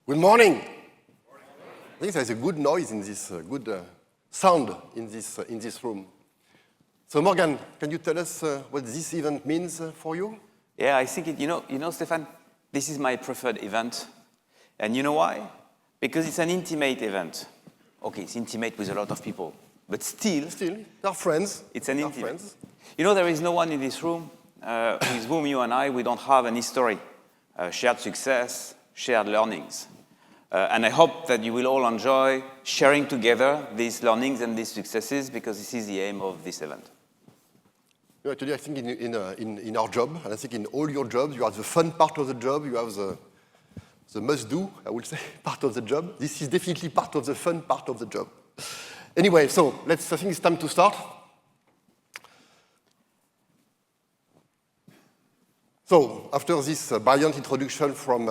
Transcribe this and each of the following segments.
Good morning. I think there's a good noise in this, good sound in this room. So Morgan, can you tell us what this event means for you? Yeah, I think you know, Stéphane, this is my preferred event. And you know why? Because it's an intimate event. Okay, it's intimate with a lot of people, but still, they're friends. It's an intimate. Friends. You know, there is no one in this room with whom you and I, we don't have an history, shared success, shared learnings. And I hope that you will all enjoy sharing together these learnings and these successes, because this is the aim of this event. Actually, I think in our job, and I think in all your jobs, you have the fun part of the job, you have the must-do, I would say, part of the job. This is definitely part of the fun part of the job. Anyway, so I think it's time to start. So after this brilliant introduction from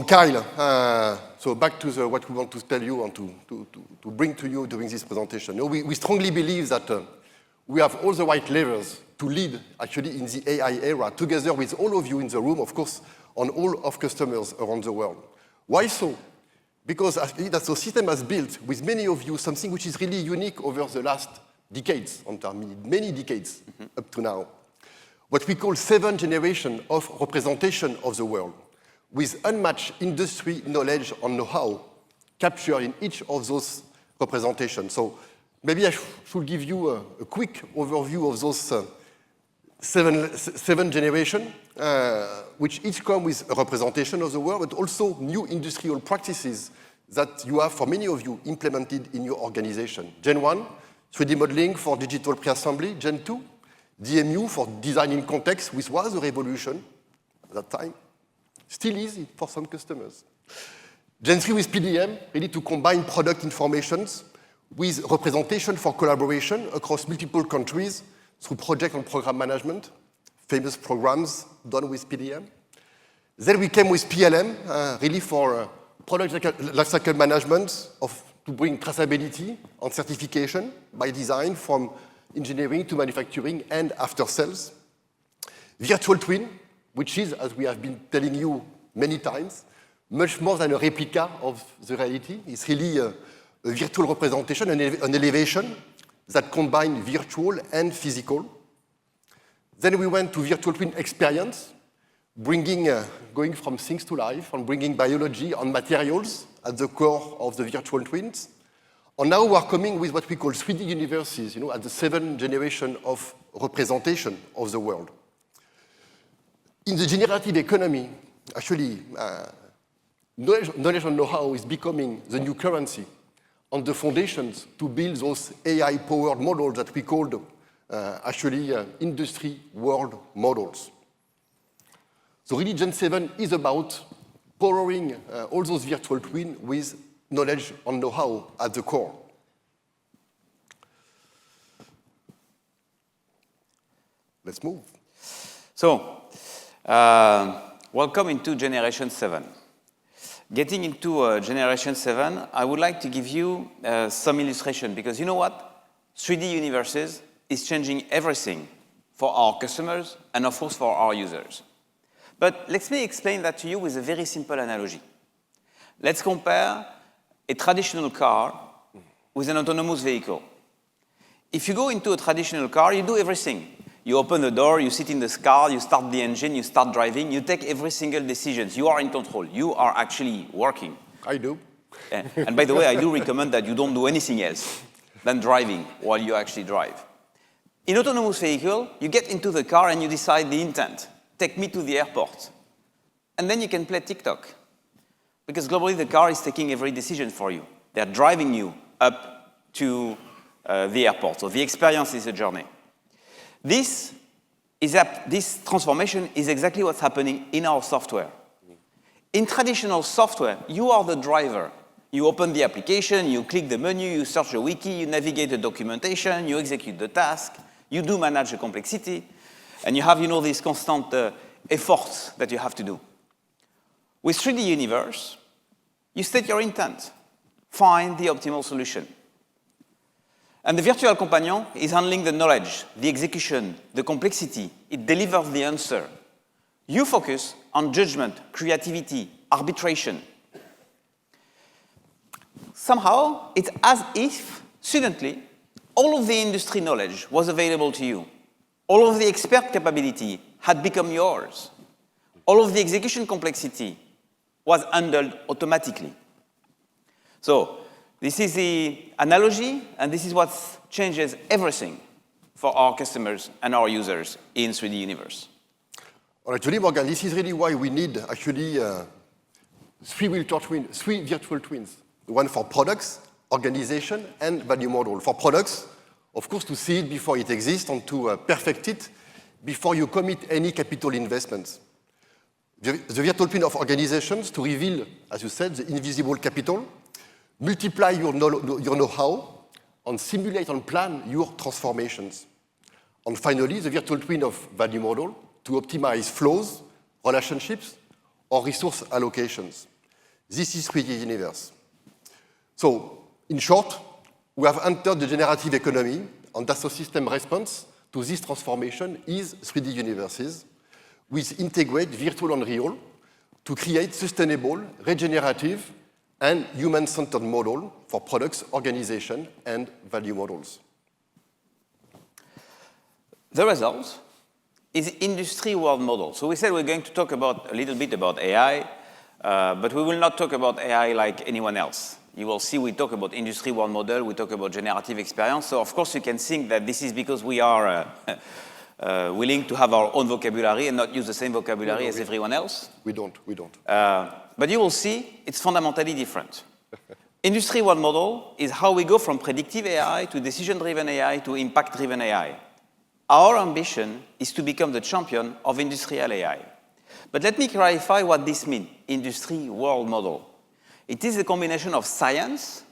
Kyle, so back to what we want to tell you and to bring to you during this presentation. You know, we strongly believe that we have all the right levers to lead actually in the AI era, together with all of you in the room, of course, on all of customers around the world. Why so? Because actually that the system has built with many of you something which is really unique over the last decades, many decades up to now. What we call 7th generation of representation of the world, with unmatched industry knowledge and know-how captured in each of those representations. So maybe I should give you a quick overview of those seven generation, which each come with a representation of the world, but also new industrial practices that you have, for many of you, implemented in your organization. Gen 1, 3D modeling for digital pre-assembly. Gen 2, DMU for design in context, which was a revolution at that time. Still is for some customers. Gen 3 with PLM, really to combine product informations with representation for collaboration across multiple countries through project and program management, famous programs done with PLM. Then we came with PLM, really for product lifecycle management to bring traceability and certification by design from engineering to manufacturing and after sales. Virtual twin, which is, as we have been telling you many times, much more than a replica of the reality. It's really a virtual representation, an elevation that combine virtual and physical. Then we went to virtual twin experience, going from things to life and bringing biology and materials at the core of the virtual twins. And now we are coming with what we call 3D universes, at the 7th generation of representation of the world. In the generative economy, actually, knowledge and know-how is becoming the new currency on the foundations to build those AI-powered models that we called industry world models. So really, Gen 7 is about powering all those virtual twins with knowledge and know-how at the core. Let's move. So, welcome into Generation 7. Getting into Generation 7, I would like to give you some illustration, because you know what? 3D universes is changing everything for our customers and, of course, for our users. But let me explain that to you with a very simple analogy. Let's compare a traditional car with an autonomous vehicle. If you go into a traditional car, you do everything. You open the door, you sit in the car, you start the engine, you start driving, you take every single decision. You are in control. You are actually working. I do. And by the way, I do recommend that you don't do anything else than driving while you actually drive. In autonomous vehicle, you get into the car and you decide the intent. Take me to the airport. And then you can play TikTok. Because globally, the car is taking every decision for you. They're driving you up to the airport. So the experience is a journey. This transformation is exactly what's happening in our software. In traditional software, you are the driver. You open the application, you click the menu, you search the wiki, you navigate the documentation, you execute the task, you do manage the complexity, and you have, these constant efforts that you have to do. With 3D Universe, you state your intent. Find the optimal solution. And the virtual companion is handling the knowledge, the execution, the complexity. It delivers the answer. You focus on judgment, creativity, arbitration. Somehow, it's as if, suddenly, all of the industry knowledge was available to you. All of the expert capability had become yours. All of the execution complexity was handled automatically. So this is the analogy, and this is what changes everything for our customers and our users in 3D Universe. Well, actually, Morgan, this is really why we need actually three virtual twins. One for products, organization, and value model. For products, of course, to see it before it exists and to perfect it before you commit any capital investments. The virtual twin of organizations to reveal, as you said, the invisible capital, multiply your know-how, and simulate and plan your transformations. And finally, the virtual twin of value model to optimize flows, relationships, or resource allocations. This is 3D Universe. So, in short, we have entered the generative economy, and Dassault Systèmes' response to this transformation is 3D Universes, which integrate virtual and real to create sustainable, regenerative, and human-centered model for products, organization, and value models. The result is industry world model. So we said we're going to talk about a little bit about AI, but we will not talk about AI like anyone else. You will see we talk about industry world model, we talk about generative experience. So of course you can think that this is because we are willing to have our own vocabulary and not use the same vocabulary as everyone else. We don't. But you will see it's fundamentally different. Industry world model is how we go from predictive AI to decision-driven AI to impact-driven AI. Our ambition is to become the champion of industrial AI. But let me clarify what this means, industry world model. It is a combination of science,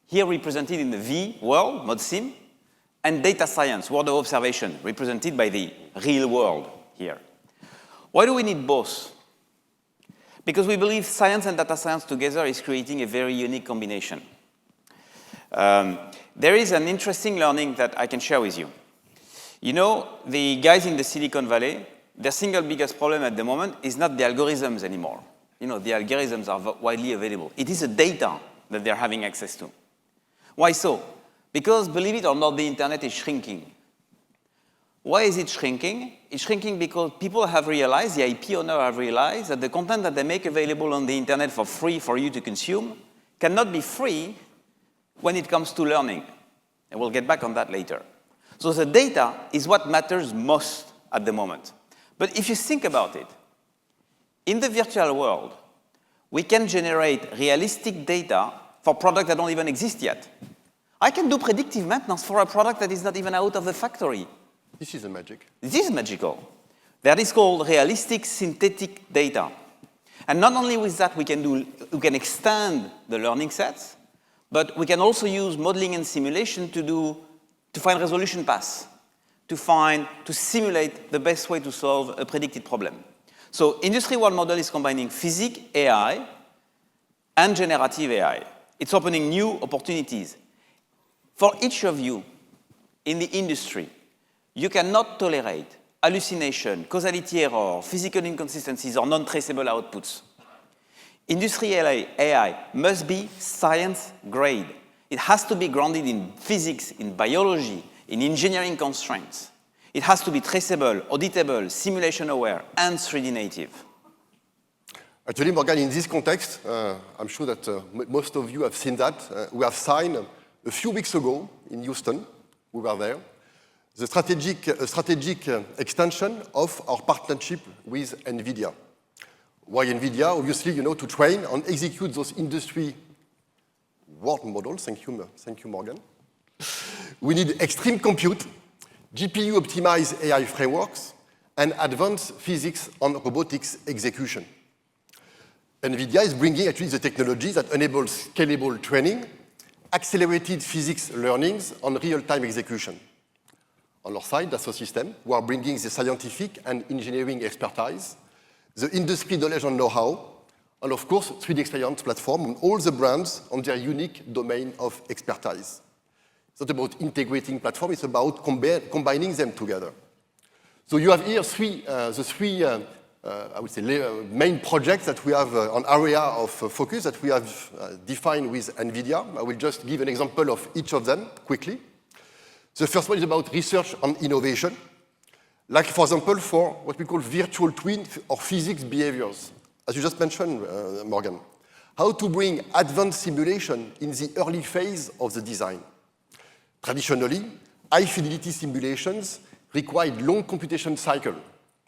here represented in the V world, ModSim, and data science, world of observation, represented by the real world here. Why do we need both? Because we believe science and data science together is creating a very unique combination. There is an interesting learning that I can share with you. You know, the guys in the Silicon Valley, their single biggest problem at the moment is not the algorithms anymore. You know, the algorithms are widely available. It is the data that they're having access to. Why so? Because, believe it or not, the internet is shrinking. Why is it shrinking? It's shrinking because people have realized, the IP owners have realized, that the content that they make available on the internet for free for you to consume cannot be free when it comes to learning. And we'll get back on that later. So the data is what matters most at the moment. But if you think about it, in the virtual world, we can generate realistic data for products that don't even exist yet. I can do predictive maintenance for a product that is not even out of the factory. This is a magic. This is magical. That is called realistic synthetic data. And not only with that, we can extend the learning sets, but we can also use modeling and simulation to find resolution paths, to simulate the best way to solve a predicted problem. So industry world model is combining physics, AI, and generative AI. It's opening new opportunities. For each of you in the industry, you cannot tolerate hallucination, causality error, physical inconsistencies, or non-traceable outputs. Industrial AI must be science-grade. It has to be grounded in physics, in biology, in engineering constraints. It has to be traceable, auditable, simulation-aware, and 3D native. Actually, Morgan, in this context, I'm sure that most of you have seen that. We have signed a few weeks ago in Houston, we were there, the strategic extension of our partnership with NVIDIA. Why NVIDIA? Obviously, you know, to train and execute those industry world models. Thank you, Morgan. We need extreme compute, GPU-optimized AI frameworks, and advanced physics and robotics execution. NVIDIA is bringing actually the technology that enables scalable training, accelerated physics learnings, and real-time execution. On our side, Dassault Systèmes, we are bringing the scientific and engineering expertise, the industry knowledge and know-how, and of course, 3D experience platform on all the brands on their unique domain of expertise. It's not about integrating platforms, it's about combining them together. So you have here the three I would say, main projects that we have, an area of focus that we have defined with NVIDIA. I will just give an example of each of them quickly. The first one is about research and innovation. Like, for example, for what we call virtual twin or physics behaviors, as you just mentioned, Morgan. How to bring advanced simulation in the early phase of the design. Traditionally, high-fidelity simulations required long computation cycle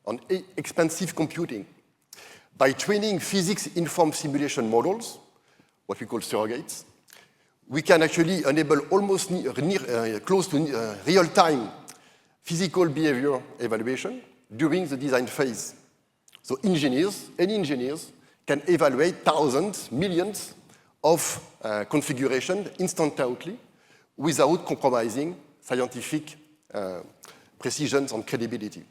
on expensive computing. By training physics-informed simulation models, what we call surrogates, we can actually enable almost close to real-time physical behavior evaluation during the design phase. So engineers, any engineers, can evaluate thousands, millions of configurations instantaneously without compromising scientific precision and credibility.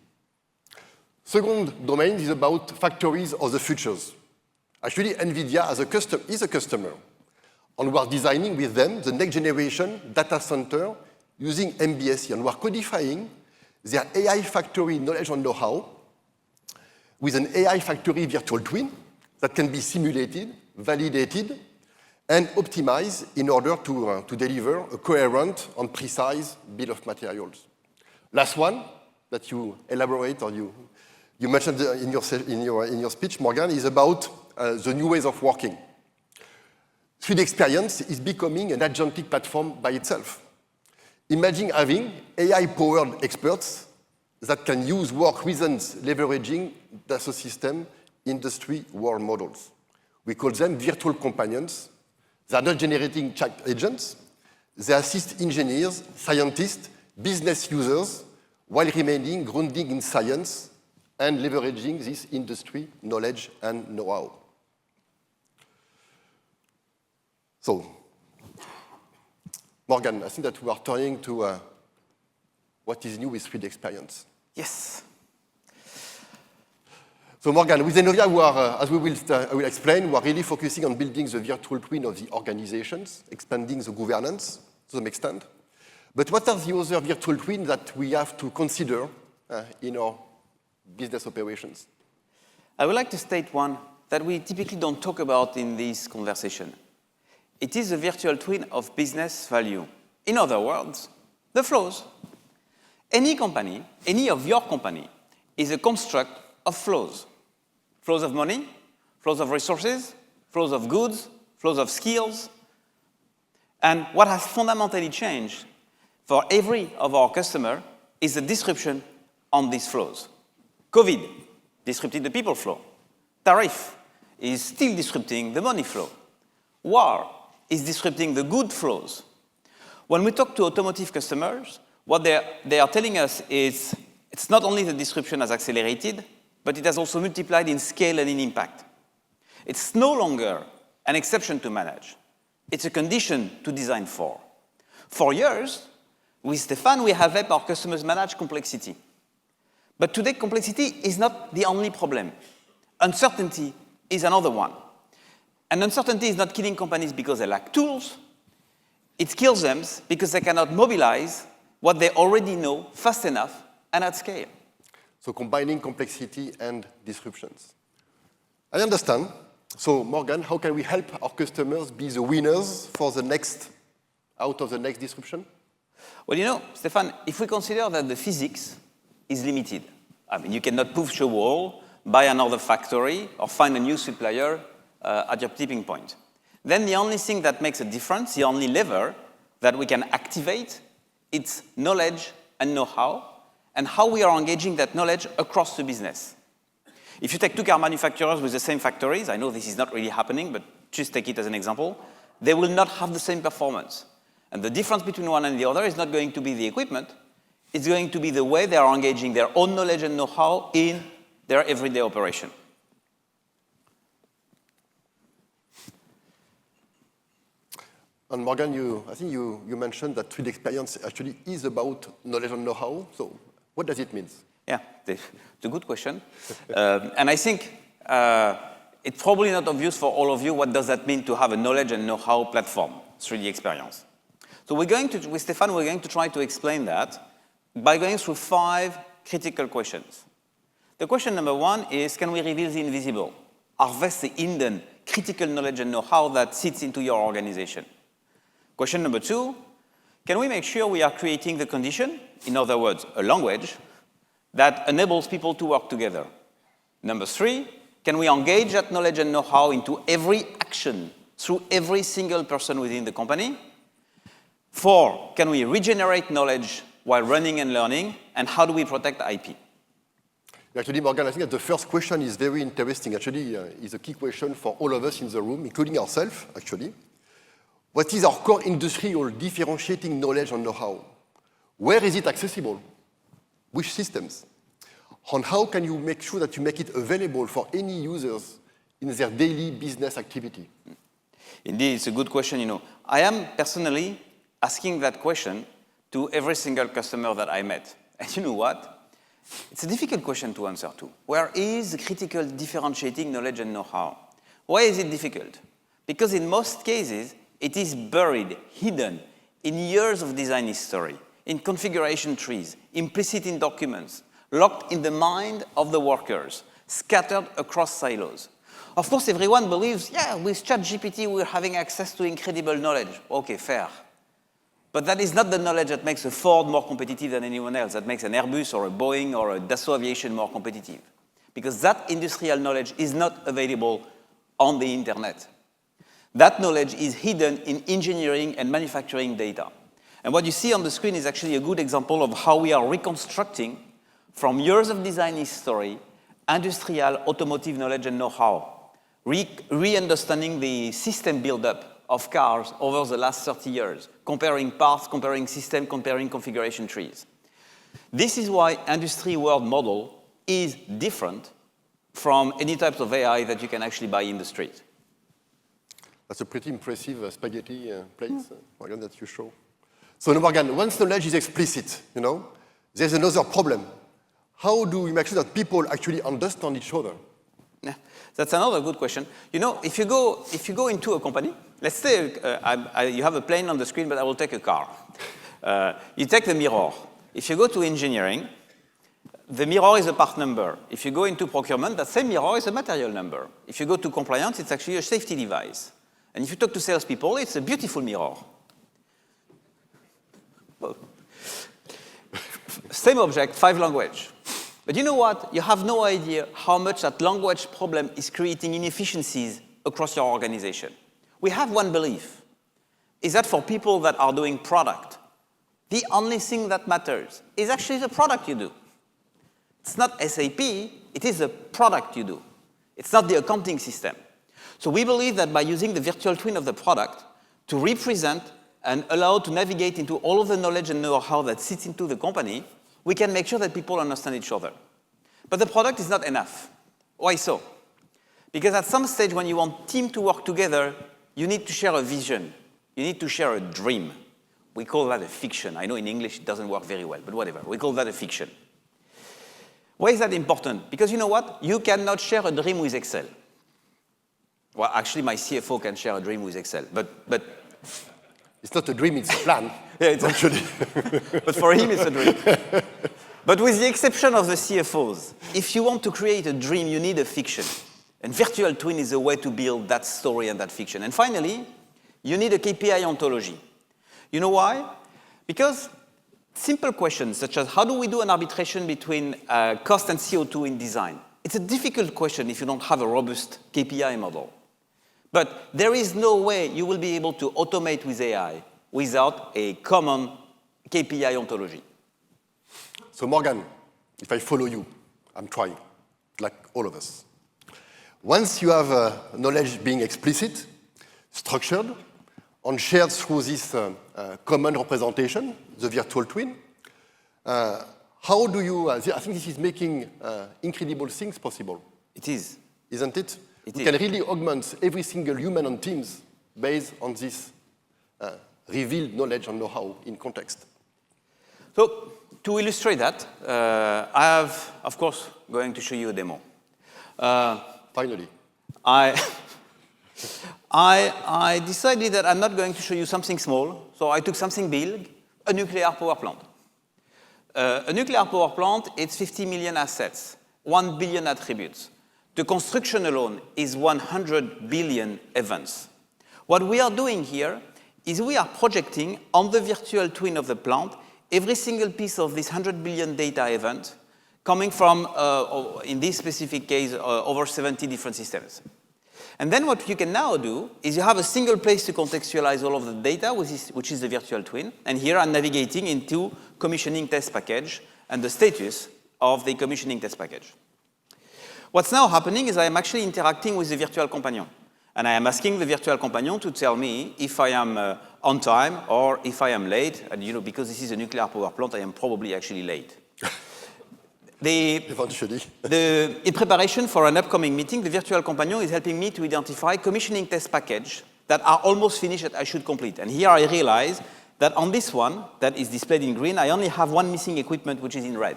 Second domain is about factories of the futures. Actually, NVIDIA is a customer, and we are designing with them the next generation data center using MBSE, and we are codifying their AI factory knowledge and know-how with an AI factory virtual twin that can be simulated, validated, and optimized in order to deliver a coherent and precise bill of materials. Last one that you elaborate or you mentioned in your speech, Morgan, is about the new ways of working. 3DXperience is becoming an agentic platform by itself. Imagine having AI-powered experts that can use work reasons leveraging data system industry world models. We call them virtual companions. They are not generating chat agents. They assist engineers, scientists, business users, while remaining grounded in science and leveraging this industry knowledge and know-how. So, Morgan, I think that we are turning to what is new with 3DXperience. Yes. So Morgan, with ENOVIA, we are, as I will explain, we are really focusing on building the virtual twin of the organizations, expanding the governance to some extent. But what are the other virtual twins that we have to consider in our business operations? I would like to state one that we typically don't talk about in this conversation. It is a virtual twin of business value. In other words, the flows. Any company, any of your company, is a construct of flows. Flows of money, flows of resources, flows of goods, flows of skills. And what has fundamentally changed for every of our customers is the disruption on these flows. COVID disrupted the people flow. Tariff is still disrupting the money flow. War is disrupting the good flows. When we talk to automotive customers, what they are telling us is it's not only the disruption has accelerated, but it has also multiplied in scale and in impact. It's no longer an exception to manage. It's a condition to design for. For years, with Stéphane, we have helped our customers manage complexity. But today, complexity is not the only problem. Uncertainty is another one. And uncertainty is not killing companies because they lack tools. It kills them because they cannot mobilize what they already know fast enough and at scale. So combining complexity and disruptions. I understand. So Morgan, how can we help our customers be the winners for the next, out of the next disruption? Well, you know, Stéphane, if we consider that the physics is limited, I mean, you cannot push a wall, buy another factory, or find a new supplier at your tipping point. Then the only thing that makes a difference, the only lever that we can activate, it's knowledge and know-how, and how we are engaging that knowledge across the business. If you take two car manufacturers with the same factories, I know this is not really happening, but just take it as an example, they will not have the same performance. And the difference between one and the other is not going to be the equipment, it's going to be the way they are engaging their own knowledge and know-how in their everyday operation. And Morgan, I think you mentioned that 3DXperience actually is about knowledge and know-how. So what does it mean? Yeah, it's a good question. And I think it's probably not obvious for all of you what does that mean to have a knowledge and know-how platform, 3DXperience. So with Stéphane, we're going to try to explain that by going through 5 critical questions. The question number one is, can we reveal the invisible? Harvest the hidden critical knowledge and know-how that sits into your organization. Question number two, can we make sure we are creating the condition, in other words, a language, that enables people to work together? Number three, can we engage that knowledge and know-how into every action through every single person within the company? Four, can we regenerate knowledge while running and learning? And how do we protect IP? Actually, Morgan, I think that the first question is very interesting. Actually, it's a key question for all of us in the room, including ourselves, actually. What is our core industrial differentiating knowledge and know-how? Where is it accessible? Which systems? And how can you make sure that you make it available for any users in their daily business activity? Indeed, it's a good question. You know, I am personally asking that question to every single customer that I met. And you know what? It's a difficult question to answer to. Where is the critical differentiating knowledge and know-how? Why is it difficult? Because in most cases, it is buried, hidden in years of design history, in configuration trees, implicit in documents, locked in the mind of the workers, scattered across silos. Of course, everyone believes, yeah, with ChatGPT, we're having access to incredible knowledge. Okay, fair. But that is not the knowledge that makes a Ford more competitive than anyone else, that makes an Airbus or a Boeing or a Dassault Aviation more competitive. Because that industrial knowledge is not available on the internet. That knowledge is hidden in engineering and manufacturing data. And what you see on the screen is actually a good example of how we are reconstructing, from years of design history, industrial automotive knowledge and know-how, re-understanding the system build-up of cars over the last 30 years, comparing parts, comparing systems, comparing configuration trees. This is why industry world model is different from any types of AI that you can actually buy in the street. That's a pretty impressive spaghetti plates, Morgan, that you show. So, Morgan, once knowledge is explicit, you know, there's another problem. How do we make sure that people actually understand each other? Yeah, that's another good question. You know, if you go into a company, let's say you have a plane on the screen, but I will take a car. You take the mirror. If you go to engineering, the mirror is a part number. If you go into procurement, that same mirror is a material number. If you go to compliance, it's actually a safety device. And if you talk to salespeople, it's a beautiful mirror. Well, same object, 5 languages. But you know what? You have no idea how much that language problem is creating inefficiencies across your organization. We have one belief, is that for people that are doing product, the only thing that matters is actually the product you do. It's not SAP, it is the product you do. It's not the accounting system. So we believe that by using the virtual twin of the product to represent and allow to navigate into all of the knowledge and know-how that sits into the company, we can make sure that people understand each other. But the product is not enough. Why so? Because at some stage when you want teams to work together, you need to share a vision. You need to share a dream. We call that a fiction. I know in English it doesn't work very well, but whatever. We call that a fiction. Why is that important? Because you know what? You cannot share a dream with Excel. Well, actually, my CFO can share a dream with Excel, but it's not a dream, it's a plan. Yeah, it's actually. But for him, it's a dream. But with the exception of the CFOs, if you want to create a dream, you need a fiction. And virtual twin is a way to build that story and that fiction. And finally, you need a KPI ontology. You know why? Because simple questions such as how do we do an arbitration between cost and CO2 in design? It's a difficult question if you don't have a robust KPI model. But there is no way you will be able to automate with AI without a common KPI ontology. So Morgan, if I follow you, I'm trying, like all of us. Once you have knowledge being explicit, structured, and shared through this common representation, the virtual twin, how do you, I think this is making incredible things possible. It is. Isn't it? We can really augment every single human on teams based on this revealed knowledge and know-how in context. So to illustrate that, I have, of course, going to show you a demo. Finally. I decided that I'm not going to show you something small, so I took something big, a nuclear power plant. A nuclear power plant, it's 50 million assets. 1 billion attributes. The construction alone is 100 billion events. What we are doing here is we are projecting on the virtual twin of the plant every single piece of this 100 billion data event coming from, in this specific case, over 70 different systems. And then what you can now do is you have a single place to contextualize all of the data, which is the virtual twin. And here I'm navigating into commissioning test package and the status of the commissioning test package. What's now happening is I am actually interacting with the virtual companion. And I am asking the virtual companion to tell me if I am on time or if I am late. And because this is a nuclear power plant, I am probably actually late. Eventually. In preparation for an upcoming meeting, the virtual companion is helping me to identify commissioning test packages that are almost finished that I should complete. And here I realize that on this one, that is displayed in green, I only have one missing equipment, which is in red,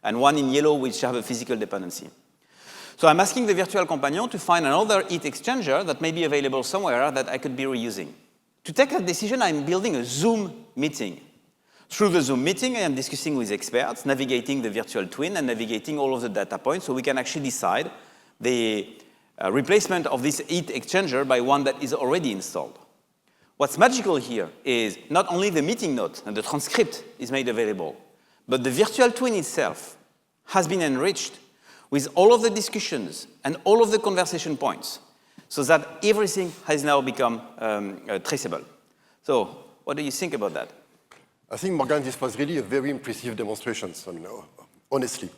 and one in yellow, which have a physical dependency. So I'm asking the virtual companion to find another heat exchanger that may be available somewhere that I could be reusing. To take that decision, I'm building a Zoom meeting. Through the Zoom meeting, I am discussing with experts, navigating the virtual twin and navigating all of the data points so we can actually decide the replacement of this heat exchanger by one that is already installed. What's magical here is not only the meeting note and the transcript is made available, but the virtual twin itself has been enriched with all of the discussions and all of the conversation points so that everything has now become traceable. So what do you think about that? I think, Morgan, this was really a very impressive demonstration, honestly,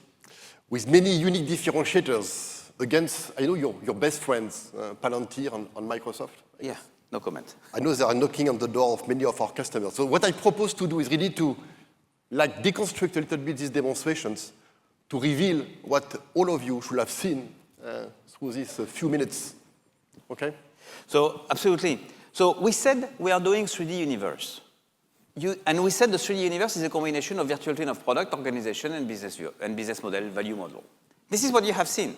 with many unique differentiators against, I know, your best friends, Palantir and Microsoft. Yeah, no comment. I know they are knocking on the door of many of our customers. So what I propose to do is really to deconstruct a little bit these demonstrations to reveal what all of you should have seen through these few minutes. Okay? So, absolutely. So we said we are doing 3D universe. And we said the 3D universe is a combination of virtual twin of product, organization, and business view, and business model, value model. This is what you have seen.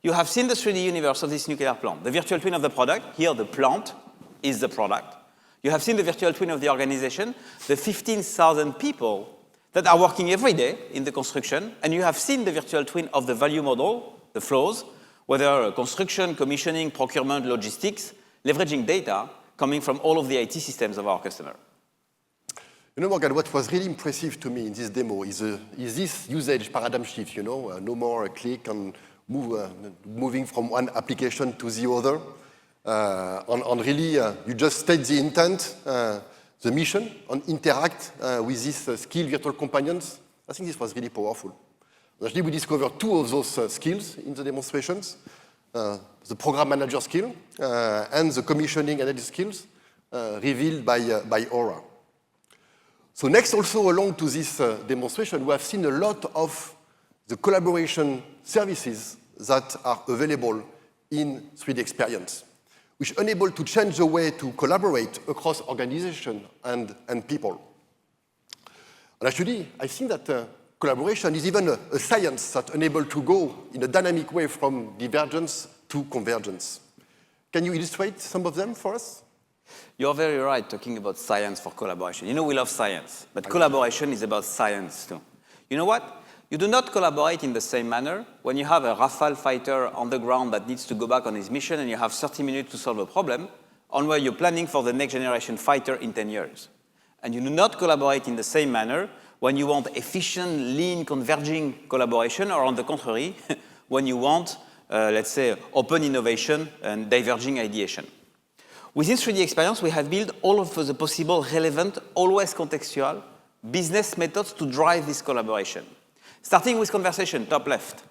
You have seen the 3D universe of this nuclear plant. The virtual twin of the product, here the plant is the product. You have seen the virtual twin of the organization, the 15,000 people that are working every day in the construction, and you have seen the virtual twin of the value model, the flows, whether construction, commissioning, procurement, logistics, leveraging data coming from all of the IT systems of our customer. You know, Morgan, what was really impressive to me in this demo is this usage paradigm shift, no more click and moving from one application to the other. And really, you just state the intent, the mission, and interact with these skilled virtual companions. I think this was really powerful. Actually, we discovered two of those skills in the demonstrations, the program manager skill and the commissioning analysis skills revealed by Aura. So next, also along to this demonstration, we have seen a lot of the collaboration services that are available in 3D Experience, which enable to change the way to collaborate across organization and people. And actually, I think that collaboration is even a science that enables to go in a dynamic way from divergence to convergence. Can you illustrate some of them for us? You're very right talking about science for collaboration. You know we love science, but collaboration is about science too. You know what? You do not collaborate in the same manner when you have a Rafale fighter on the ground that needs to go back on his mission and you have 30 minutes to solve a problem, on where you're planning for the next generation fighter in 10 years. And you do not collaborate in the same manner when you want efficient, lean, converging collaboration, or on the contrary, when you want, let's say, open innovation and diverging ideation. Within 3D Experience, we have built all of the possible relevant, always contextual, business methods to drive this collaboration. Starting with conversation, top left.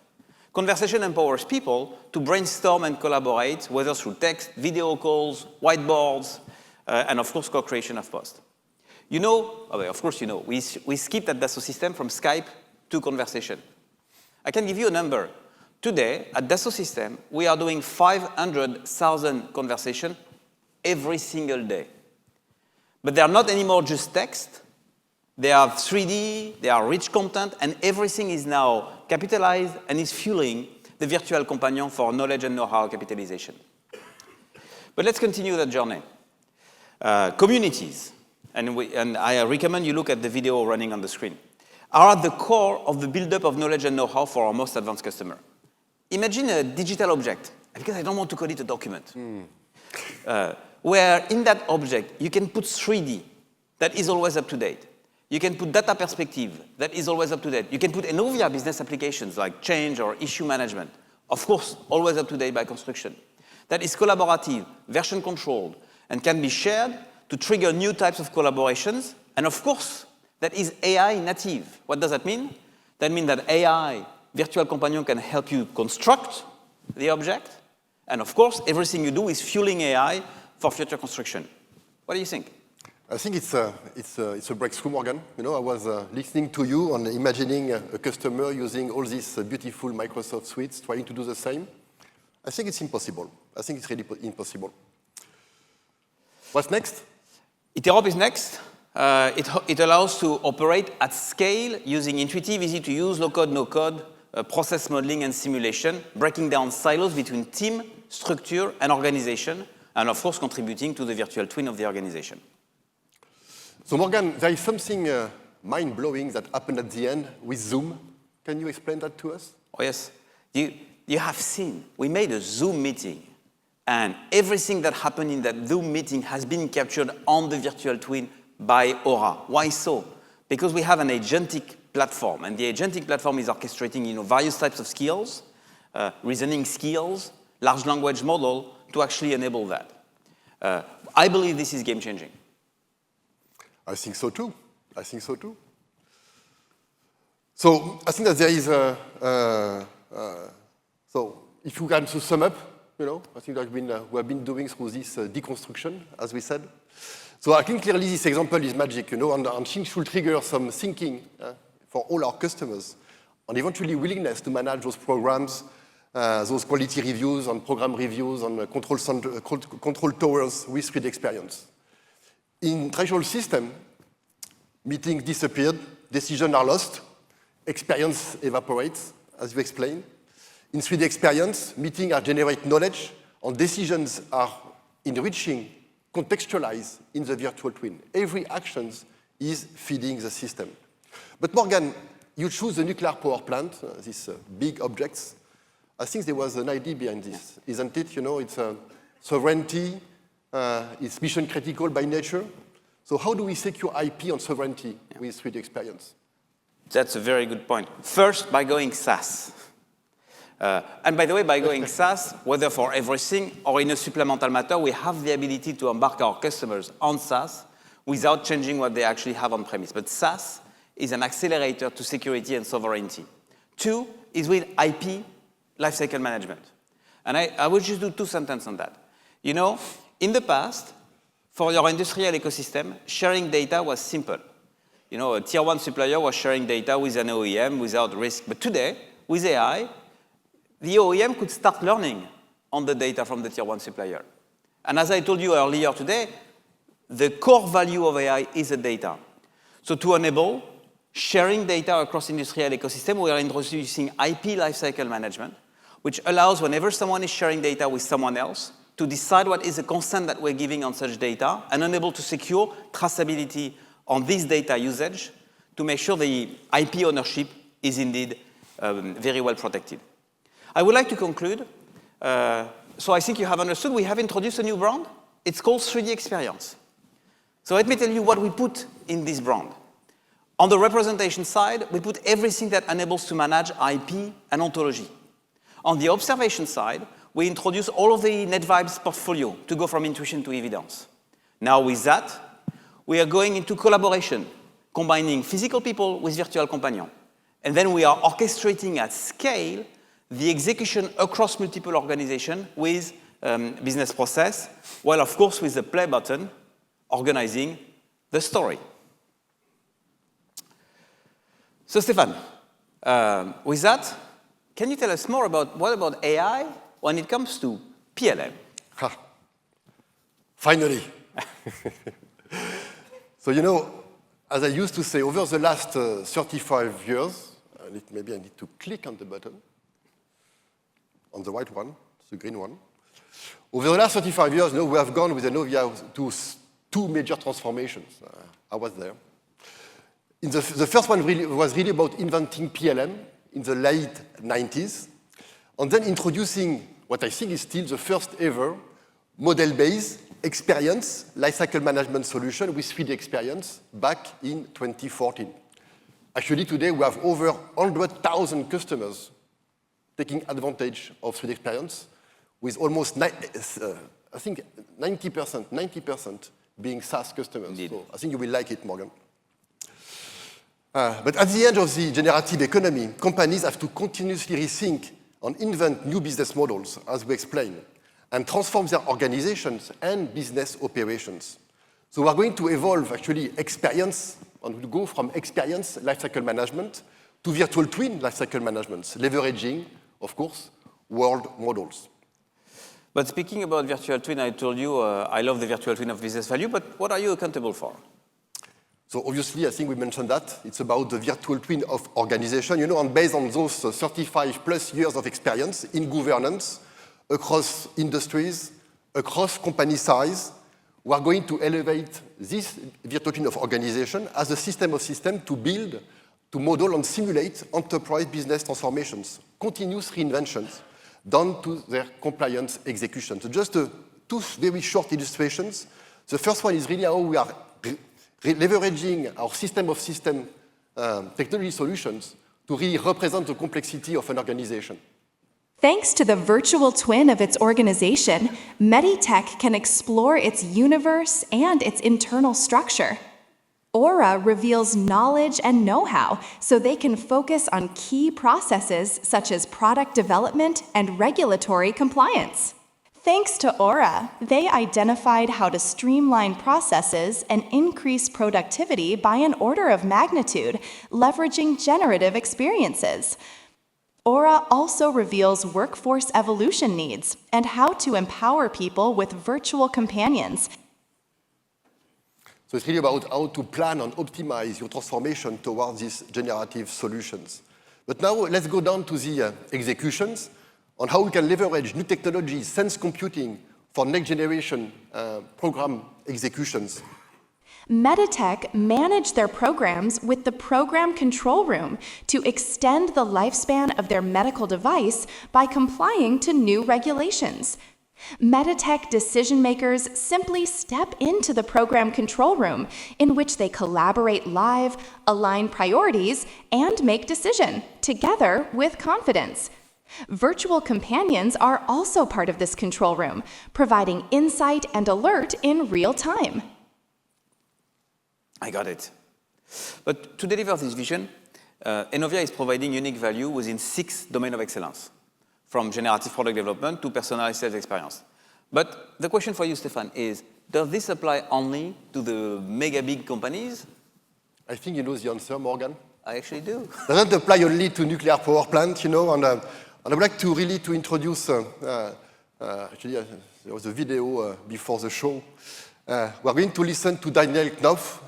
Conversation empowers people to brainstorm and collaborate, whether through text, video calls, whiteboards, and of course, co-creation of post. You know, of course you know, we skipped at Dassault Systèmes from Skype to conversation. I can give you a number. Today, at Dassault Systèmes, we are doing 500,000 conversations every single day. But they are not anymore just text. They are 3D, they are rich content, and everything is now capitalized and is fueling the virtual companion for knowledge and know-how capitalization. But let's continue that journey. Communities, and I recommend you look at the video running on the screen. are at the core of the build-up of knowledge and know-how for our most advanced customer. Imagine a digital object, because I don't want to call it a document, where in that object you can put 3D that is always up to date. You can put data perspective that is always up to date. You can put ENOVIA business applications like change or issue management, of course, always up to date by construction. That is collaborative, version controlled, and can be shared to trigger new types of collaborations. And of course, that is AI native. What does that mean? That means that AI, Virtual Companion, can help you construct the object. And of course, everything you do is fueling AI for future construction. What do you think? I think it's a breakthrough, Morgan. You know, I was listening to you and imagining a customer using all these beautiful Microsoft suites, trying to do the same. I think it's impossible. I think it's really impossible. What's next? Interop is next. It allows to operate at scale using intuitive, easy-to-use, low-code, no-code, process modeling and simulation, breaking down silos between team, structure, and organization, and of course contributing to the virtual twin of the organization. So Morgan, there is something mind-blowing that happened at the end with Zoom. Can you explain that to us? Oh yes. You have seen, we made a Zoom meeting, and everything that happened in that Zoom meeting has been captured on the virtual twin by Aura. Why so? Because we have an agentic platform, and the agentic platform is orchestrating various types of skills, reasoning skills, large language model, to actually enable that. I believe this is game-changing. I think so too. I think so too. So I think that there is so if you can sum up, I think that we have been doing through this deconstruction, as we said. So I think clearly this example is magic, and should trigger some thinking for all our customers, and eventually willingness to manage those programs, those quality reviews and program reviews and control towers with 3D experience. In traditional system, meetings disappeared, decisions are lost, experience evaporates, as you explained. In 3D experience, meetings are generate knowledge, and decisions are enriching, contextualized in the virtual twin. Every action is feeding the system. But Morgan, you choose the nuclear power plant, these big objects. I think there was an idea behind this, isn't it? It's sovereignty, it's mission critical by nature. So how do we secure IP on sovereignty with 3D experience? That's a very good point. First, by going SaaS. And by the way, by going SaaS, whether for everything or in a supplemental matter, we have the ability to embark our customers on SaaS without changing what they actually have on-premise. But SaaS is an accelerator to security and sovereignty. Two is with IP lifecycle management. And I will just do 2 sentences on that. In the past, for your industrial ecosystem, sharing data was simple. A tier 1 supplier was sharing data with an OEM without risk. But today, with AI, the OEM could start learning on the data from the tier 1 supplier. And as I told you earlier today, the core value of AI is the data. So to enable sharing data across industrial ecosystem, we are introducing IP lifecycle management, which allows whenever someone is sharing data with someone else to decide what is the consent that we're giving on such data and enable to secure traceability on this data usage to make sure the IP ownership is indeed very well protected. I would like to conclude. So I think you have understood we have introduced a new brand. It's called 3D Experience. So let me tell you what we put in this brand. On the representation side, we put everything that enables to manage IP and ontology. On the observation side, we introduce all of the NetVibes portfolio to go from intuition to evidence. Now with that, we are going into collaboration, combining physical people with virtual companion. And then we are orchestrating at scale the execution across multiple organizations with business process, while of course with the play button, organizing the story. So Stéphane, with that, can you tell us more about what about AI when it comes to PLM? Finally. So as I used to say, over the last 35 years, maybe I need to click on the button, on the right one, the green one. Over the last 35 years, we have gone with ENOVIA to 2 major transformations. I was there. The first one was really about inventing PLM in the late 90s, and then introducing what I think is still the first ever model-based experience lifecycle management solution with 3DXperience back in 2014. Actually, today we have over 100,000 customers taking advantage of 3DXperience, with almost, I think, 90% being SaaS customers. Indeed. So I think you will like it, Morgan. But at the end of the generative economy, companies have to continuously rethink and invent new business models, as we explained, and transform their organizations and business operations. So we're going to evolve, actually, experience, and we'll go from experience lifecycle management to virtual twin lifecycle management, leveraging, of course, world models. But speaking about virtual twin, I told you I love the virtual twin of business value, but what are you accountable for? So obviously, I think we mentioned that. It's about the virtual twin of organization, and based on those 35 plus years of experience in governance, across industries, across company size, we are going to elevate this virtual twin of organization as a system of systems to build, to model and simulate enterprise business transformations, continuous reinventions, down to their compliance execution. So just two very short illustrations. The first one is really how we are leveraging our system of system technology solutions to really represent the complexity of an organization. Thanks to the virtual twin of its organization, Meditech can explore its universe and its internal structure. Aura reveals knowledge and know-how so they can focus on key processes such as product development and regulatory compliance. Thanks to Aura, they identified how to streamline processes and increase productivity by an order of magnitude, leveraging generative experiences. Aura also reveals workforce evolution needs and how to empower people with virtual companions. So it's really about how to plan and optimize your transformation towards these generative solutions. But now let's go down to the executions on how we can leverage new technologies, sense computing, for next generation program executions. Meditech manage their programs with the program control room to extend the lifespan of their medical device by complying to new regulations. Meditech decision makers simply step into the program control room, in which they collaborate live, align priorities, and make decisions together with confidence. Virtual companions are also part of this control room, providing insight and alert in real time. I got it. But to deliver this vision, ENOVIA is providing unique value within 6 domains of excellence, from generative product development to personalized sales experience. But the question for you, Stéphane, is, does this apply only to the mega big companies? I think you know the answer, Morgan. I actually do. Doesn't apply only to nuclear power plant, and I would like to really to introduce, actually there was a video before the show. We're going to listen to Daniel Knopf,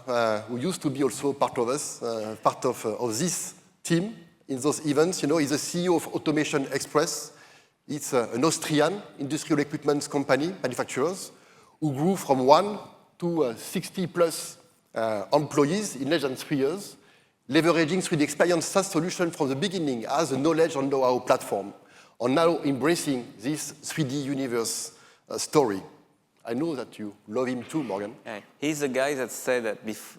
who used to be also part of us, part of this team in those events. He's the CEO of Automation Express. It's an Austrian industrial equipment company, manufacturers, who grew from 1 to 60 plus employees in less than 3 years, leveraging 3DXperience SaaS solution from the beginning as a knowledge and know-how platform, and now embracing this 3D universe story. I know that you love him too, Morgan. Yeah. He's the guy that said that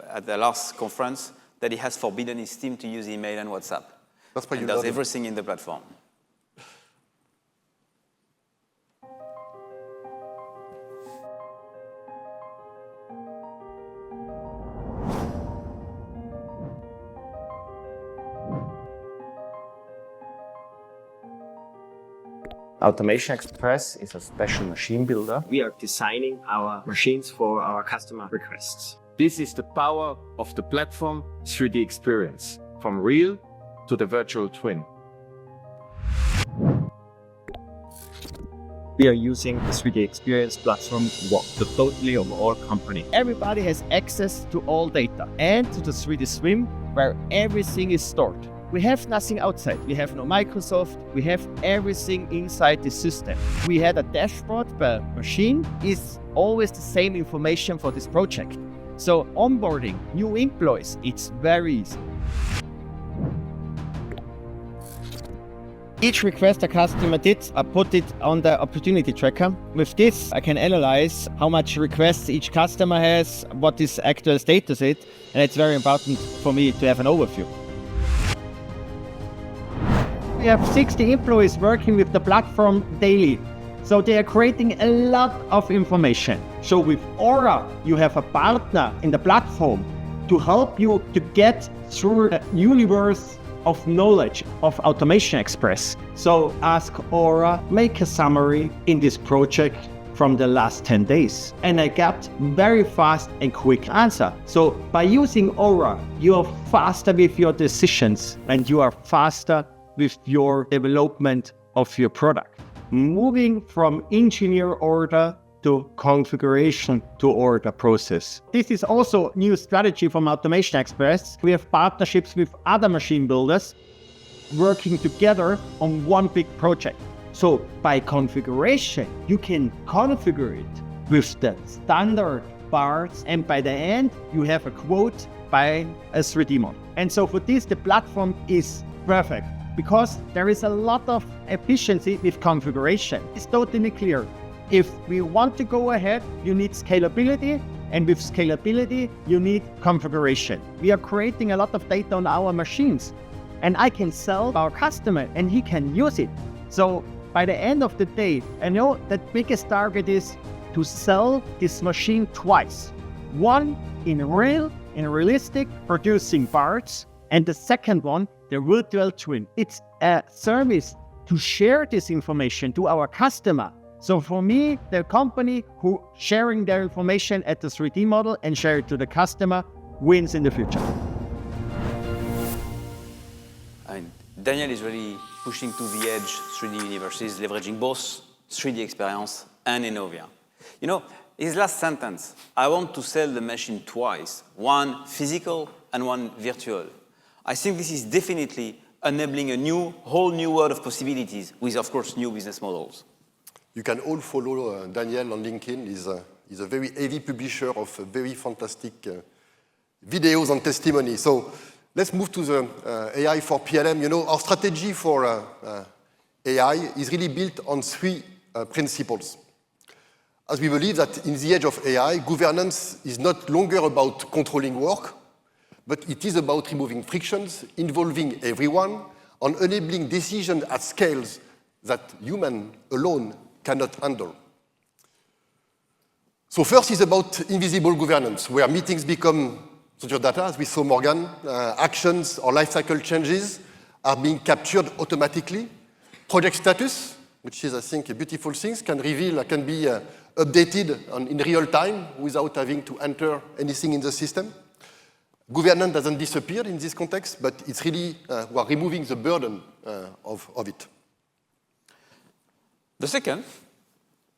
at the last conference that he has forbidden his team to use email and WhatsApp. That's why you and love does him. everything in the platform. Automation Express is a special machine builder. We are designing our machines for our customer requests. This is the power of the platform 3DXperience, from real to the virtual twin. We are using the 3DXperience platform totally of all company. Everybody has access to all data and to the 3D Swim, where everything is stored. We have nothing outside. We have no Microsoft. We have everything inside the system. We had a dashboard per machine. It's always the same information for this project. So onboarding new employees, it's very easy. Each request a customer did, I put it on the opportunity tracker. With this, I can analyze how much requests each customer has, what his actual status is, and it's very important for me to have an overview. We have 60 employees working with the platform daily. So they are creating a lot of information. So with Aura, you have a partner in the platform to help you to get through the universe of knowledge of Automation Express. So ask Aura, make a summary in this project from the last 10 days. And I got very fast and quick answer. So by using Aura, you are faster with your decisions and you are faster with your development of your product. Moving from engineer order to configuration to order process. This is also a new strategy from Automation Express. We have partnerships with other machine builders working together on one big project. So by configuration, you can configure it with the standard parts, and by the end, you have a quote by a 3D model. And so for this, the platform is perfect because there is a lot of efficiency with configuration. It's totally clear. If we want to go ahead, you need scalability, and with scalability, you need configuration. We are creating a lot of data on our machines, and I can sell our customer, and he can use it. So by the end of the day, I know that biggest target is to sell this machine twice. One in realistic, producing parts, and the second one, the virtual twin. It's a service to share this information to our customer. So for me, the company who sharing their information at the 3D model and share it to the customer wins in the future. And Daniel is really pushing to the edge 3D universes, leveraging both 3D experience and ENOVIA. You know, his last sentence, I want to sell the machine twice, one physical and one virtual. I think this is definitely enabling a whole new world of possibilities with, of course, new business models. You can all follow Daniel on LinkedIn. He's a very heavy publisher of very fantastic videos and testimony. So let's move to the AI for PLM. You know, our strategy for AI is really built on three principles. As we believe that in the age of AI, governance is not longer about controlling work, but it is about removing frictions, involving everyone, and enabling decisions at scales that human alone cannot handle. So first is about invisible governance, where meetings become structured data, as we saw Morgan. Actions or lifecycle changes are being captured automatically. Project status, which is, I think, a beautiful thing, can be updated in real time without having to enter anything in the system. Governance doesn't disappear in this context, but it's really, we are removing the burden of it. The second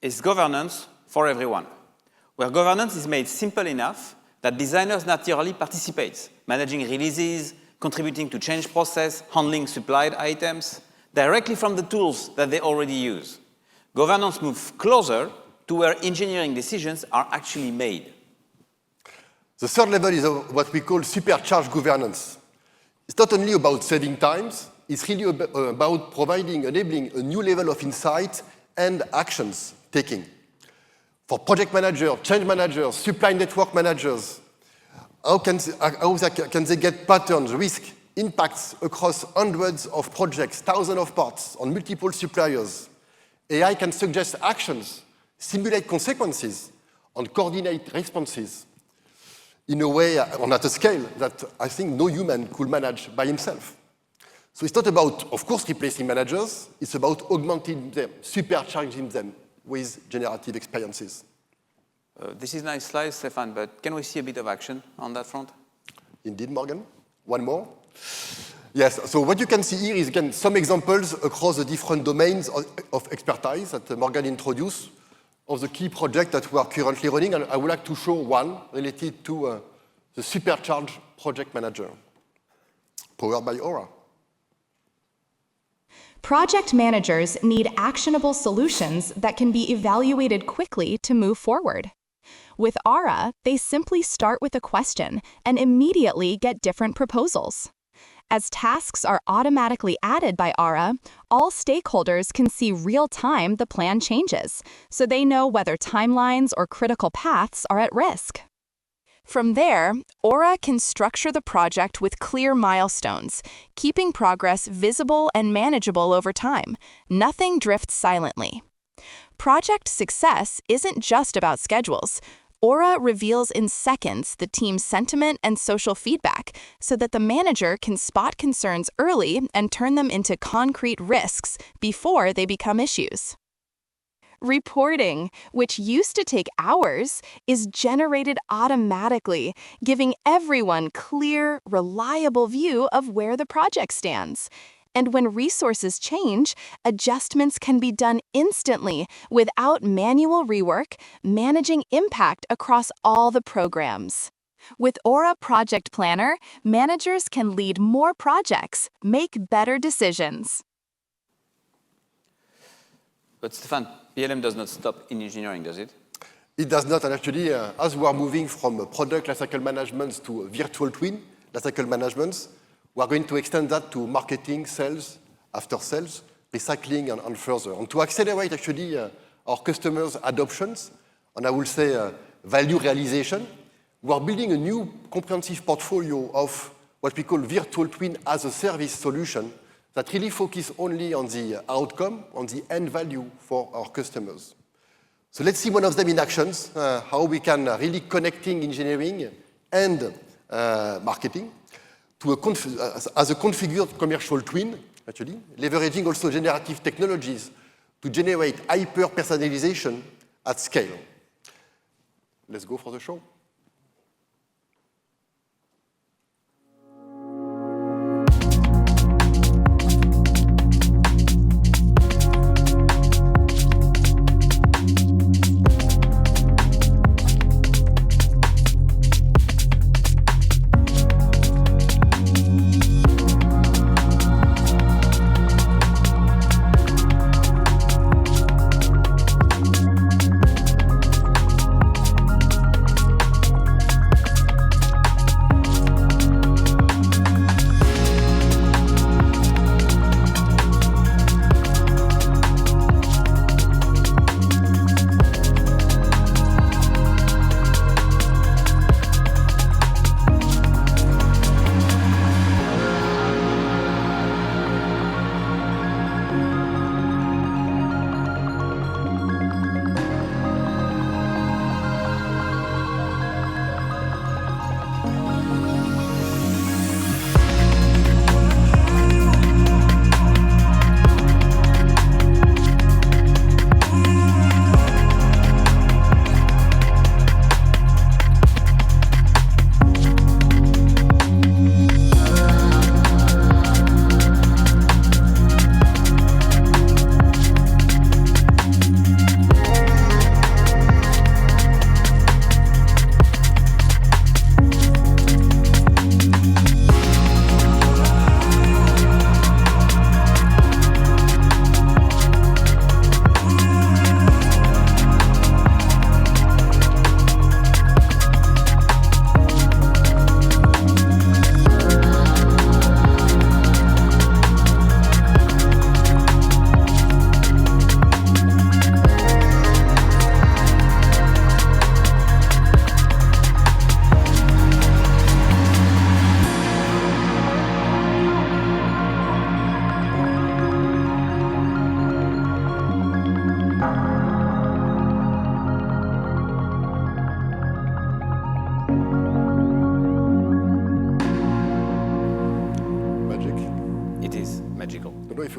is governance for everyone, where governance is made simple enough that designers naturally participate, managing releases, contributing to change process, handling supplied items, directly from the tools that they already use. Governance moves closer to where engineering decisions are actually made. The third level is what we call supercharged governance. It's not only about saving times, it's really about enabling a new level of insight and actions taking. For project managers, change managers, supply network managers, how can they get patterns, risk, impacts across hundreds of projects, thousands of parts on multiple suppliers? AI can suggest actions, simulate consequences, and coordinate responses in a way and at a scale that I think no human could manage by himself. So it's not about, of course, replacing managers. It's about augmenting them, supercharging them with generative experiences. This is a nice slide, Stéphane, but can we see a bit of action on that front? Indeed, Morgan. One more. Yes, so what you can see here is, again, some examples across the different domains of expertise that Morgan introduced of the key projects that we are currently running. And I would like to show one related to the supercharged project manager, powered by Aura. Project managers need actionable solutions that can be evaluated quickly to move forward. With Aura, they simply start with a question and immediately get different proposals. As tasks are automatically added by Aura, all stakeholders can see real-time the plan changes, so they know whether timelines or critical paths are at risk. From there, Aura can structure the project with clear milestones, keeping progress visible and manageable over time. Nothing drifts silently. Project success isn't just about schedules. Aura reveals in seconds the team's sentiment and social feedback so that the manager can spot concerns early and turn them into concrete risks before they become issues. Reporting, which used to take hours, is generated automatically, giving everyone clear, reliable view of where the project stands. And when resources change, adjustments can be done instantly without manual rework, managing impact across all the programs. With Aura Project Planner, managers can lead more projects, make better decisions. But Stéphane, PLM does not stop in engineering, does it? It does not, and actually, as we are moving from product lifecycle management to virtual twin lifecycle management, we are going to extend that to marketing, sales, after sales, recycling, and further. And to accelerate, actually, our customers' adoptions, and I will say value realization, we are building a new comprehensive portfolio of what we call virtual twin as a service solution that really focus only on the outcome, on the end value for our customers. So let's see one of them in actions, how we can really connecting engineering and marketing to as a configured commercial twin, actually, leveraging also generative technologies to generate hyper-personalization at scale. Let's go for the show.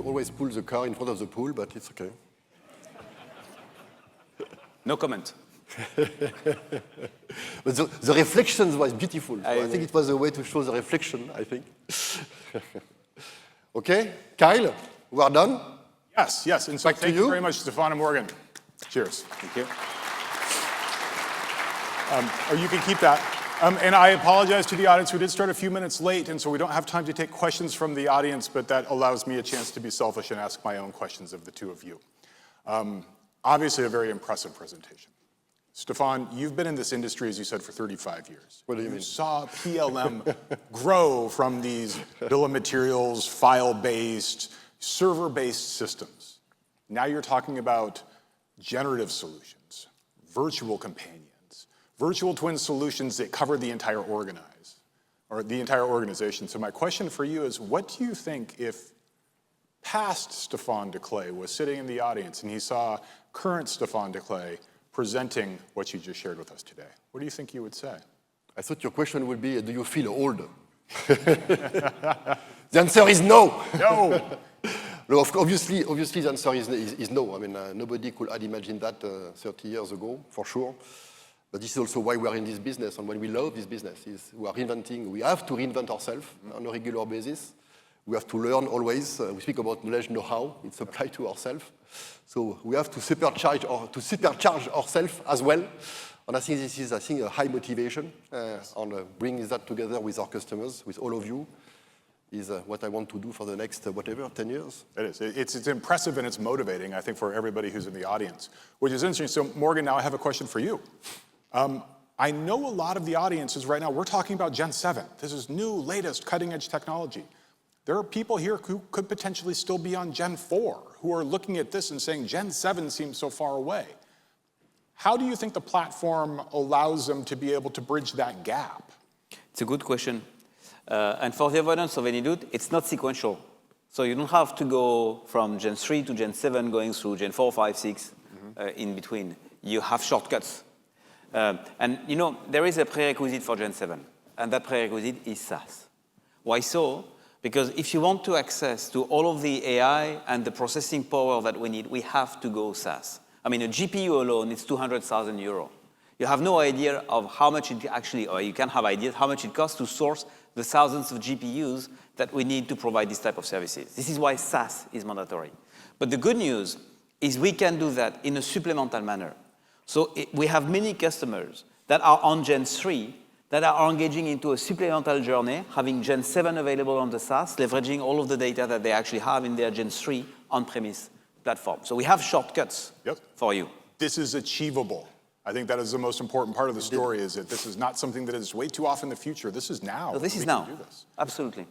Always pull the car in front of the pool, but it's okay. No comment. But the reflection was beautiful. So I think it was a way to show the reflection, I think. Okay, Kyle, we are done? Yes, yes. And so thank you very much, Stephane and Morgan. Cheers. Thank you. Or you can keep that. And I apologize to the audience. We did start a few minutes late, and so we don't have time to take questions from the audience, but that allows me a chance to be selfish and ask my own questions of the two of you. Obviously, a very impressive presentation. Stephane, you've been in this industry, as you said, for 35 years. What do you mean? You saw PLM grow from these bill of materials, file-based, server-based systems. Now you're talking about generative solutions, virtual companions, virtual twin solutions that cover the entire organization. So my question for you is, what do you think if past Stephane DECLEE was sitting in the audience and he saw current Stephane DECLEE presenting what you just shared with us today? What do you think you would say? I thought your question would be, do you feel old? The answer is no. No. No, obviously the answer is no. I mean, nobody could have imagined that 30 years ago, for sure. But this is also why we are in this business, and when we love this business, is we are reinventing. We have to reinvent ourselves on a regular basis. We have to learn always. We speak about knowledge, know-how. It's applied to ourselves. So we have to supercharge ourselves as well. And I think this is, a high motivation on bringing that together with our customers, with all of you, is what I want to do for the next, 10 years. It is. It's impressive and it's motivating, I think, for everybody who's in the audience, which is interesting. So, Morgan, now I have a question for you. I know a lot of the audiences right now, we're talking about Gen 7. This is new, latest, cutting-edge technology. There are people here who could potentially still be on Gen 4, who are looking at this and saying, Gen 7 seems so far away. How do you think the platform allows them to be able to bridge that gap? It's a good question. And for the avoidance of any doubt, it's not sequential. So you don't have to go from Gen 3 to Gen 7 going through Gen 4, 5, 6 in between. You have shortcuts. And you know, there is a prerequisite for Gen 7, and that prerequisite is SaaS. Why so? Because if you want to access to all of the AI and the processing power that we need, we have to go SaaS. I mean, a GPU alone is 200,000 euro. You have no idea of how much it actually, or you can have ideas how much it costs to source the thousands of GPUs that we need to provide this type of services. This is why SaaS is mandatory. But the good news is we can do that in a supplemental manner. So we have many customers that are on Gen 3 that are engaging into a supplemental journey, having Gen 7 available on the SaaS, leveraging all of the data that they actually have in their Gen 3 on-premise platform. So we have shortcuts for you. This is achievable. I think that is the most important part of the story, is that this is not something that is way too off in the future. This is now. No, this is now. Absolutely.